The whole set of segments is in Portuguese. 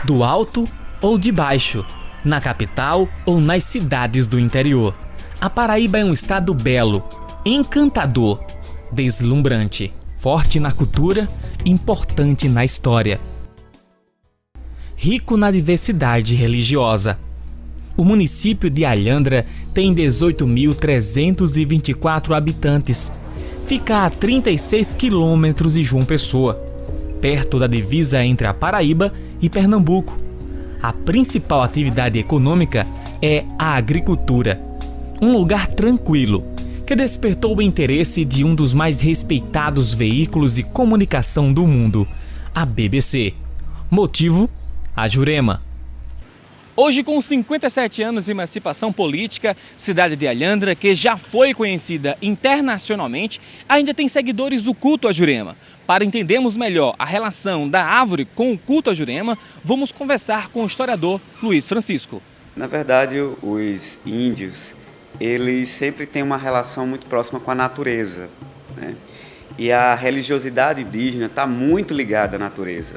do alto ou de baixo, na capital ou nas cidades do interior. A Paraíba é um estado belo, encantador, deslumbrante, forte na cultura, importante na história, rico na diversidade religiosa. O município de Alhandra tem 18.324 habitantes. Fica a 36 quilômetros de João Pessoa, perto da divisa entre a Paraíba e Pernambuco. A principal atividade econômica é a agricultura. Um lugar tranquilo, que despertou o interesse de um dos mais respeitados veículos de comunicação do mundo, a BBC. Motivo? A Jurema. Hoje, com 57 anos de emancipação política, cidade de Alhandra, que já foi conhecida internacionalmente, ainda tem seguidores do culto à Jurema. Para entendermos melhor a relação da árvore com o culto à Jurema, vamos conversar com o historiador Luiz Francisco. Na verdade, os índios, eles sempre têm uma relação muito próxima com a natureza, né? E a religiosidade indígena está muito ligada à natureza.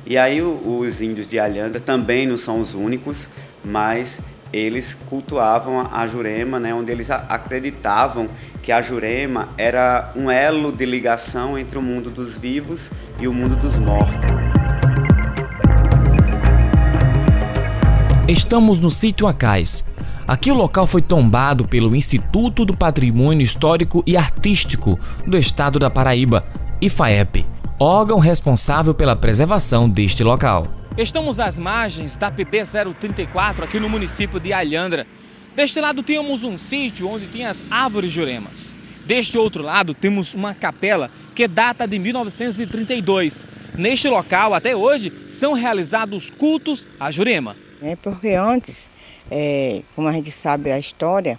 E aí os índios de Alhandra também não são os únicos, mas eles cultuavam a Jurema, né, onde eles acreditavam que a Jurema era um elo de ligação entre o mundo dos vivos e o mundo dos mortos. Estamos no sítio Acais. Aqui o local foi tombado pelo Instituto do Patrimônio Histórico e Artístico do Estado da Paraíba, IFAEP, órgão responsável pela preservação deste local. Estamos às margens da PP-034 aqui no município de Alhandra. Deste lado temos um sítio onde tem as árvores juremas. Deste outro lado temos uma capela que data de 1932. Neste local, até hoje, são realizados cultos à Jurema. É porque antes, como a gente sabe a história,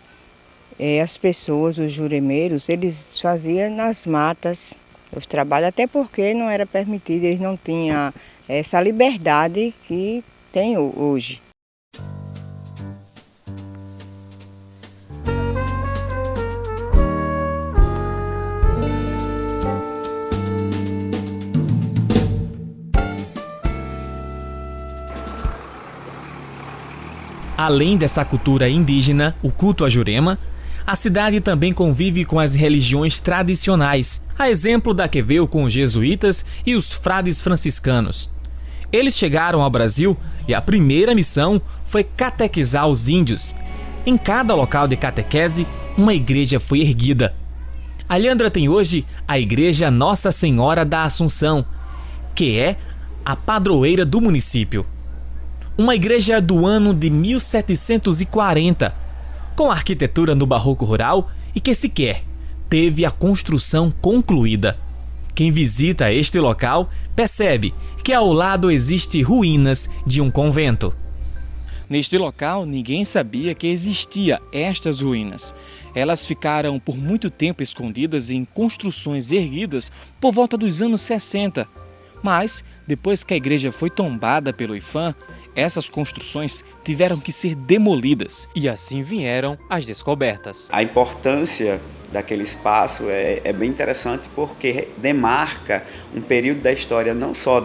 as pessoas, os juremeiros, eles faziam nas matas os trabalhos, até porque não era permitido, eles não tinham essa liberdade que tem hoje. Além dessa cultura indígena, o culto à Jurema, a cidade também convive com as religiões tradicionais, a exemplo da que veio com os jesuítas e os frades franciscanos. Eles chegaram ao Brasil e a primeira missão foi catequizar os índios. Em cada local de catequese, uma igreja foi erguida. Alhandra tem hoje a Igreja Nossa Senhora da Assunção, que é a padroeira do município. Uma igreja do ano de 1740, com arquitetura no barroco rural e que sequer teve a construção concluída. Quem visita este local percebe que ao lado existem ruínas de um convento. Neste local, ninguém sabia que existia estas ruínas. Elas ficaram por muito tempo escondidas em construções erguidas por volta dos anos 60. Mas, depois que a igreja foi tombada pelo IPHAN, essas construções tiveram que ser demolidas e assim vieram as descobertas. A importância daquele espaço é bem interessante porque demarca um período da história não só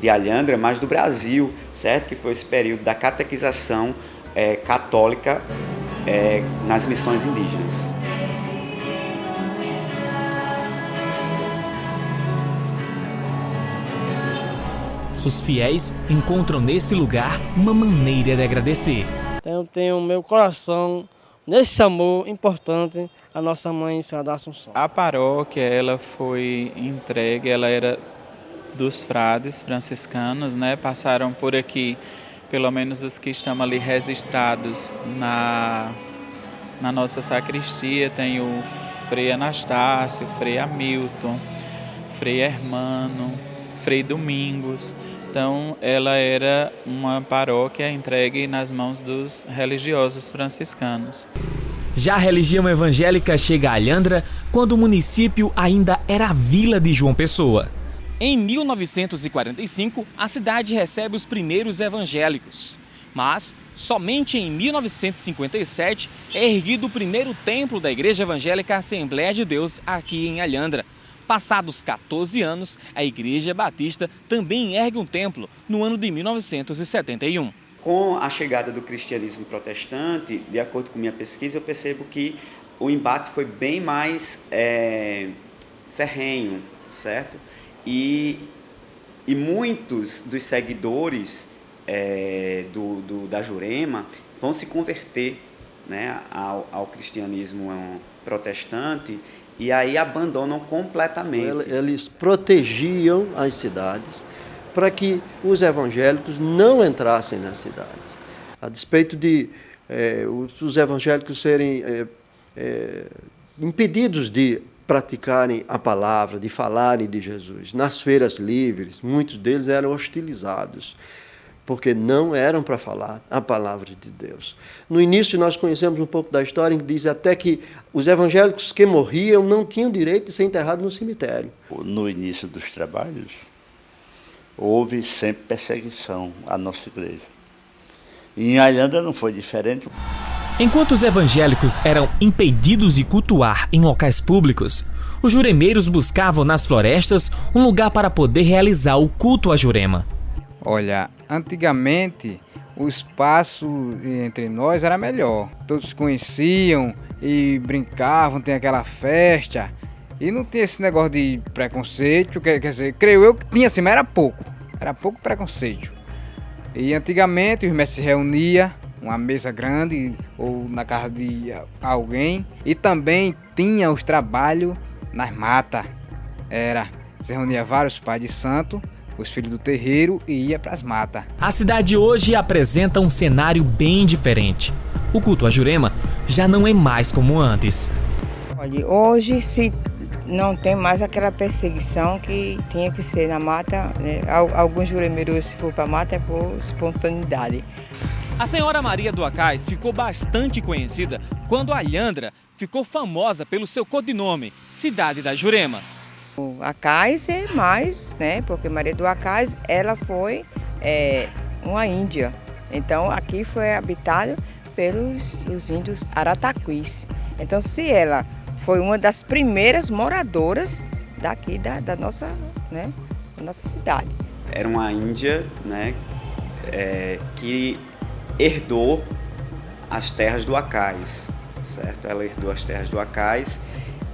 de Alhandra, mas do Brasil, certo? Que foi esse período da catequização católica nas missões indígenas. Os fiéis encontram nesse lugar uma maneira de agradecer. Eu tenho meu coração nesse amor importante à nossa Mãe Senhora da Assunção. A paróquia ela foi entregue, ela era dos frades franciscanos, né? Passaram por aqui, pelo menos os que estão ali registrados na nossa sacristia, tem o Frei Anastácio, Frei Hamilton, Frei Hermano, Frei Domingos. Então, ela era uma paróquia entregue nas mãos dos religiosos franciscanos. Já a religião evangélica chega a Alhandra quando o município ainda era a vila de João Pessoa. Em 1945, a cidade recebe os primeiros evangélicos. Mas, somente em 1957, é erguido o primeiro templo da Igreja Evangélica Assembleia de Deus aqui em Alhandra. Passados 14 anos, a Igreja Batista também ergue um templo no ano de 1971. Com a chegada do cristianismo protestante, de acordo com minha pesquisa, eu percebo que o embate foi bem mais ferrenho, certo? E muitos dos seguidores da Jurema vão se converter, né, ao cristianismo protestante e aí abandonam completamente. Eles protegiam as cidades para que os evangélicos não entrassem nas cidades. A despeito de os evangélicos serem impedidos de praticarem a palavra, de falarem de Jesus. Nas feiras livres, muitos deles eram hostilizados, porque não eram para falar a palavra de Deus. No início, nós conhecemos um pouco da história, que diz até que os evangélicos que morriam não tinham direito de ser enterrados no cemitério. No início dos trabalhos, houve sempre perseguição à nossa igreja. E em Alhandra não foi diferente. Enquanto os evangélicos eram impedidos de cultuar em locais públicos, os juremeiros buscavam nas florestas um lugar para poder realizar o culto à Jurema. Olha, antigamente o espaço entre nós era melhor. Todos se conheciam e brincavam, tinha aquela festa. E não tinha esse negócio de preconceito, quer dizer, creio eu que tinha assim, mas era pouco preconceito. E antigamente os mestres se reuniam, uma mesa grande ou na casa de alguém. E também tinha os trabalhos nas matas. Se reunia vários pais de santo, os filhos do terreiro, e ia para as matas. A cidade hoje apresenta um cenário bem diferente. O culto à Jurema já não é mais como antes. Olha, hoje se não tem mais aquela perseguição que tinha que ser na mata, né? Alguns juremeiros, se for para a mata, é por espontaneidade. A Senhora Maria do Acais ficou bastante conhecida quando Alhandra ficou famosa pelo seu codinome, Cidade da Jurema. O Acais é mais, né? Porque Maria do Acais, ela foi uma índia. Então aqui foi habitado pelos os índios arataquis. Então se ela foi uma das primeiras moradoras daqui da nossa, né, da nossa cidade. Era uma índia, né, que herdou as terras do Acais, certo? Ela herdou as terras do Acais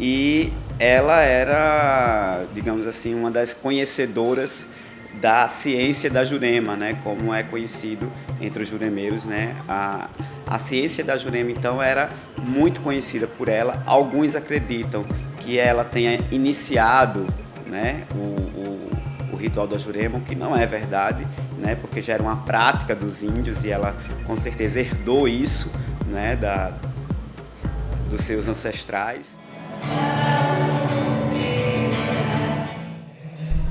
e ela era, digamos assim, uma das conhecedoras da ciência da Jurema, né, como é conhecido entre os juremeiros, né? A ciência da Jurema, então, era muito conhecida por ela. Alguns acreditam que ela tenha iniciado, né, o ritual da Jurema, o que não é verdade, né, porque já era uma prática dos índios e ela, com certeza, herdou isso, né, dos seus ancestrais.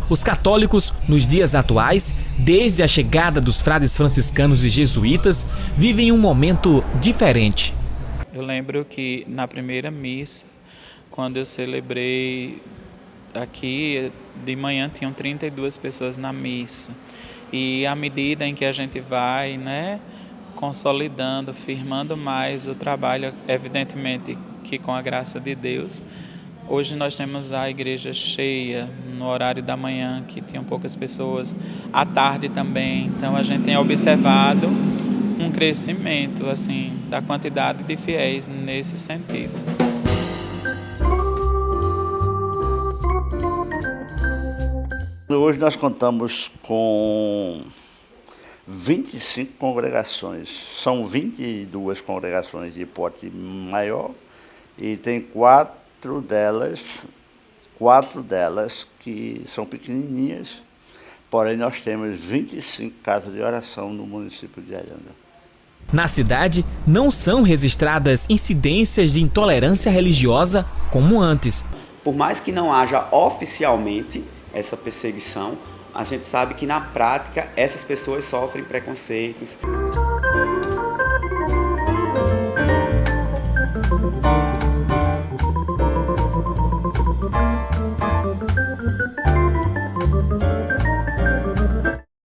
Os católicos, nos dias atuais, desde a chegada dos frades franciscanos e jesuítas, vivem um momento diferente. Eu lembro que na primeira missa, quando eu celebrei aqui, de manhã tinham 32 pessoas na missa. E à medida em que a gente vai, né, consolidando, firmando mais o trabalho, evidentemente que com a graça de Deus, hoje nós temos a igreja cheia no horário da manhã, que tinham poucas pessoas, à tarde também. Então a gente tem observado um crescimento assim da quantidade de fiéis nesse sentido. Hoje nós contamos com 25 congregações. São 22 congregações de porte maior e tem quatro delas que são pequenininhas, porém nós temos 25 casas de oração no município de Alhandra. Na cidade, não são registradas incidências de intolerância religiosa como antes. Por mais que não haja oficialmente essa perseguição, a gente sabe que na prática essas pessoas sofrem preconceitos.